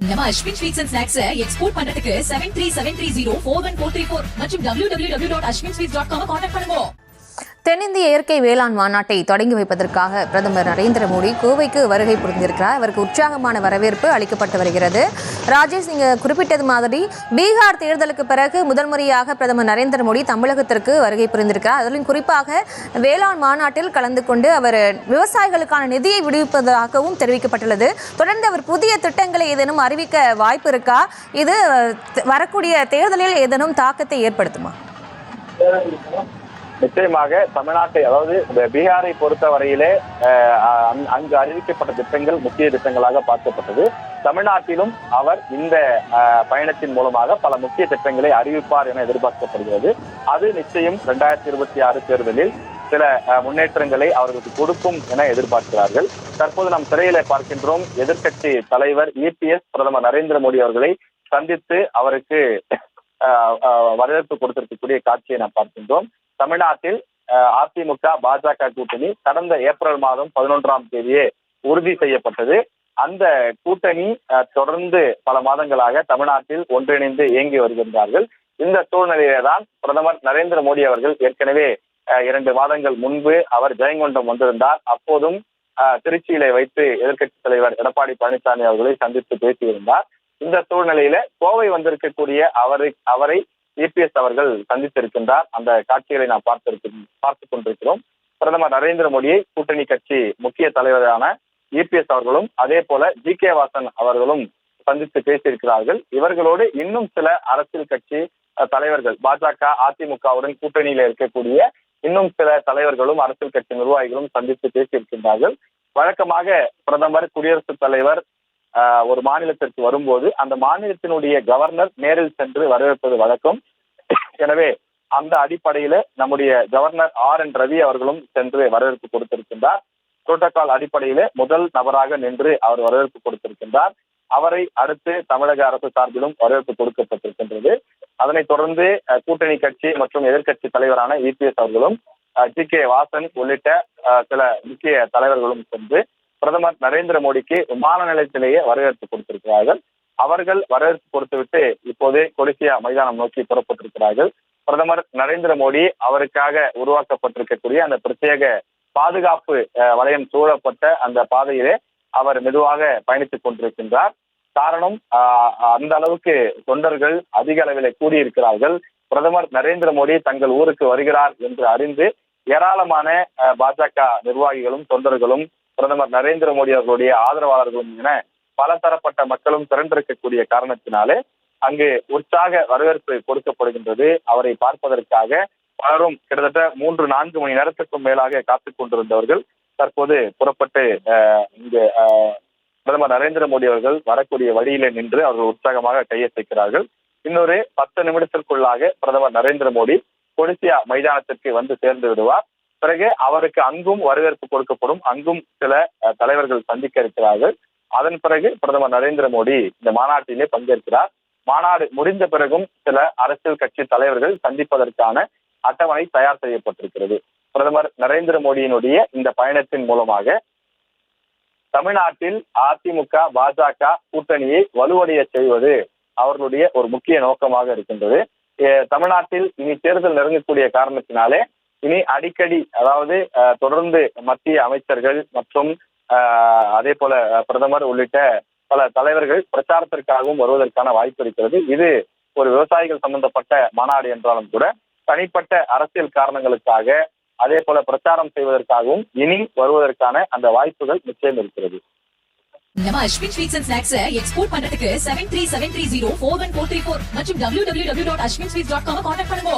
நம்ம Ashwin sweets and snacks export பண்றதுக்கு 7373041434 மற்றும் www.ashwinsweets.com கான்டாக்ட் பண்ணுங்க. தென்னிந்திய இயற்கை வேளாண் மாநாட்டை தொடங்கி வைப்பதற்காக பிரதமர் நரேந்திர மோடி கோவைக்கு வருகை புரிந்திருக்கிறார். அவருக்கு உற்சாகமான வரவேற்பு அளிக்கப்பட்டு வருகிறது. ராஜேஷ், நீங்க குறிப்பிட்டது மாதிரி பீகார் தேர்தலுக்கு பிறகு முதல் முறையாக பிரதமர் நரேந்திர மோடி தமிழகத்திற்கு வருகை புரிந்திருக்கிறார். அதிலும் குறிப்பாக வேளாண் மாநாட்டில் கலந்து கொண்டு அவர் விவசாயிகளுக்கான நிதியை விடுவிப்பதாகவும் தெரிவிக்கப்பட்டுள்ளது. தொடர்ந்து அவர் புதிய திட்டங்களை ஏதேனும் அறிவிக்க வாய்ப்பு இருக்கா? இது வரக்கூடிய தேர்தலில் ஏதேனும் தாக்கத்தை ஏற்படுத்துமா? நிச்சயமாக தமிழ்நாட்டை, அதாவது பீகாரை பொறுத்த வரையிலே அங்கு அறிவிக்கப்பட்ட திட்டங்கள் முக்கிய திட்டங்களாக பார்க்கப்பட்டது. தமிழ்நாட்டிலும் அவர் இந்த பயணத்தின் மூலமாக பல முக்கிய திட்டங்களை அறிவிப்பார் என எதிர்பார்க்கப்படுகிறது. அது நிச்சயம் 2026 தேர்தலில் சில முன்னேற்றங்களை அவர்களுக்கு கொடுக்கும் என எதிர்பார்க்கிறார்கள். தற்போது நாம் திரையில பார்க்கின்றோம், எதிர்க்கட்சி தலைவர் இபிஎஸ் பிரதமர் நரேந்திர மோடி அவர்களை சந்தித்து அவருக்கு வரவேற்பு கொடுத்திருக்கக்கூடிய காட்சியை நாம் பார்க்கின்றோம். தமிழ்நாட்டில் அதிமுக பாஜக கூட்டணி கடந்த ஏப்ரல் மாதம் 11ஆம் தேதியே உறுதி செய்யப்பட்டது. அந்த கூட்டணி தொடர்ந்து பல மாதங்களாக தமிழ்நாட்டில் ஒன்றிணைந்து இயங்கி வருகின்றார்கள். இந்த சூழ்நிலையிலே தான் பிரதமர் நரேந்திர மோடி அவர்கள் ஏற்கனவே 2 மாதங்கள் முன்பு அவர் ஜெயங்கொண்டம் வந்திருந்தார். அப்போதும் திருச்சியிலே வைத்து எதிர்க்கட்சி தலைவர் எடப்பாடி பழனிசாமி அவர்களை சந்தித்து பேசியிருந்தார். இந்த சூழ்நிலையில கோவை வந்திருக்கக்கூடிய அவரை இபிஎஸ் அவர்கள் சந்தித்திருக்கின்றார். அந்த காட்சிகளை நாம் பார்த்துக் கொண்டிருக்கிறோம். பிரதமர் நரேந்திர மோடியை கூட்டணி கட்சி முக்கிய தலைவரான இபிஎஸ் அவர்களும் அதே போல ஜி.கே. வாசன் அவர்களும் சந்தித்து பேசியிருக்கிறார்கள். இவர்களோடு இன்னும் சில அரசியல் கட்சி தலைவர்கள், பாஜக அதிமுகவுடன் கூட்டணியில இருக்கக்கூடிய இன்னும் சில தலைவர்களும் அரசியல் கட்சி நிர்வாகிகளும் சந்தித்து பேசியிருக்கின்றார்கள். வழக்கமாக பிரதமர், குடியரசுத் தலைவர் ஒரு மாநிலத்திற்கு வரும்போது அந்த மாநிலத்தினுடைய கவர்னர் நேரில் சென்று வரவேற்பது வழக்கம். எனவே அந்த அடிப்படையில நம்முடைய கவர்னர் RN ரவி அவர்களும் சென்று வரவேற்பு கொடுத்திருக்கின்றார். புரோட்டோகால் அடிப்படையில முதல் நபராக நின்று அவர் வரவேற்பு கொடுத்திருக்கின்றார். அவரை அடுத்து தமிழக அரசு சார்பிலும் வரவேற்பு கொடுக்கப்பட்டிருக்கின்றது. அதனைத் தொடர்ந்து கூட்டணி கட்சி மற்றும் எதிர்க்கட்சி தலைவரான இபிஎஸ் அவர்களும் ஜி.கே. வாசன் உள்ளிட்ட சில முக்கிய தலைவர்களும் சென்று பிரதமர் நரேந்திர மோடிக்கு விமான நிலையத்திலேயே வரவேற்பு கொடுத்திருக்கிறார்கள். அவர்கள் வரவேற்பு கொடுத்துவிட்டு இப்போதே கொடிசியா மைதானம் நோக்கி புறப்பட்டிருக்கிறார்கள். பிரதமர் நரேந்திர மோடி அவருக்காக உருவாக்கப்பட்டிருக்கக்கூடிய அந்த பிரத்யேக பாதுகாப்பு வலயம் சூழப்பட்ட அந்த பாதையிலே அவர் மெதுவாக பயணித்துக் கொண்டிருக்கின்றார். காரணம், அந்த அளவுக்கு தொண்டர்கள் அதிக அளவிலே கூடியிருக்கிறார்கள். பிரதமர் நரேந்திர மோடி தங்கள் ஊருக்கு வருகிறார் என்று அறிந்து ஏராளமான பாஜக நிர்வாகிகளும் தொண்டர்களும் பிரதமர் நரேந்திர மோடி அவர்களுடைய ஆதரவாளர்களும் என பல தரப்பட்ட மக்களும் திரண்டிருக்கக்கூடிய காரணத்தினாலே அங்கு உற்சாக வரவேற்பு கொடுக்கப்படுகின்றது. அவரை பார்ப்பதற்காக பலரும் கிட்டத்தட்ட 3-4 மணி நேரத்துக்கும் மேலாக காத்துக் கொண்டிருந்தவர்கள் தற்போது புறப்பட்டு இங்கு பிரதமர் நரேந்திர மோடி அவர்கள் வரக்கூடிய வழியிலே நின்று அவர்கள் உற்சாகமாக கையசைக்கிறார்கள். இன்னொரு 10 நிமிடத்திற்குள்ளாக பிரதமர் நரேந்திர மோடி கொடிசியா மைதானத்திற்கு வந்து சேர்ந்து விடுவார். பிறகு அவருக்கு அங்கும் வரவேற்பு கொடுக்கப்படும். அங்கும் சில தலைவர்கள் சந்திக்க இருக்கிறார்கள். அதன் பிறகு பிரதமர் நரேந்திர மோடி இந்த மாநாட்டிலே பங்கேற்கிறார். மாநாடு முடிந்த பிறகும் சில அரசியல் கட்சி தலைவர்கள் சந்திப்பதற்கான அட்டவணை தயார் செய்யப்பட்டிருக்கிறது. பிரதமர் நரேந்திர மோடியினுடைய இந்த பயணத்தின் மூலமாக தமிழ்நாட்டில் அதிமுக பாஜக கூட்டணியை வலுவடைய செய்வது அவர்களுடைய ஒரு முக்கிய நோக்கமாக இருக்கின்றது. தமிழ்நாட்டில் இனி தேர்தல் நெருங்கக்கூடிய காரணத்தினாலே இனி அடிக்கடி, அதாவது தொடர்ந்து மத்திய அமைச்சர்கள் மற்றும் அதே போல பிரதமர் உள்ளிட்ட பல தலைவர்கள் பிரச்சாரத்திற்காகவும் வருவதற்கான வாய்ப்பு இருக்கிறது. இது ஒரு விவசாயிகள் சம்பந்தப்பட்ட மாநாடு என்றாலும் கூட தனிப்பட்ட அரசியல் காரணங்களுக்காக அதே போல பிரச்சாரம் செய்வதற்காகவும் இனி வருவதற்கான அந்த வாய்ப்புகள் நிச்சயம் இருக்கிறது. நம்ம Ashwin sweets and snacks export பண்றதுக்கு 7373041434 மற்றும் www.ashwinsweets.com கான்டாக்ட் பண்ணுங்க.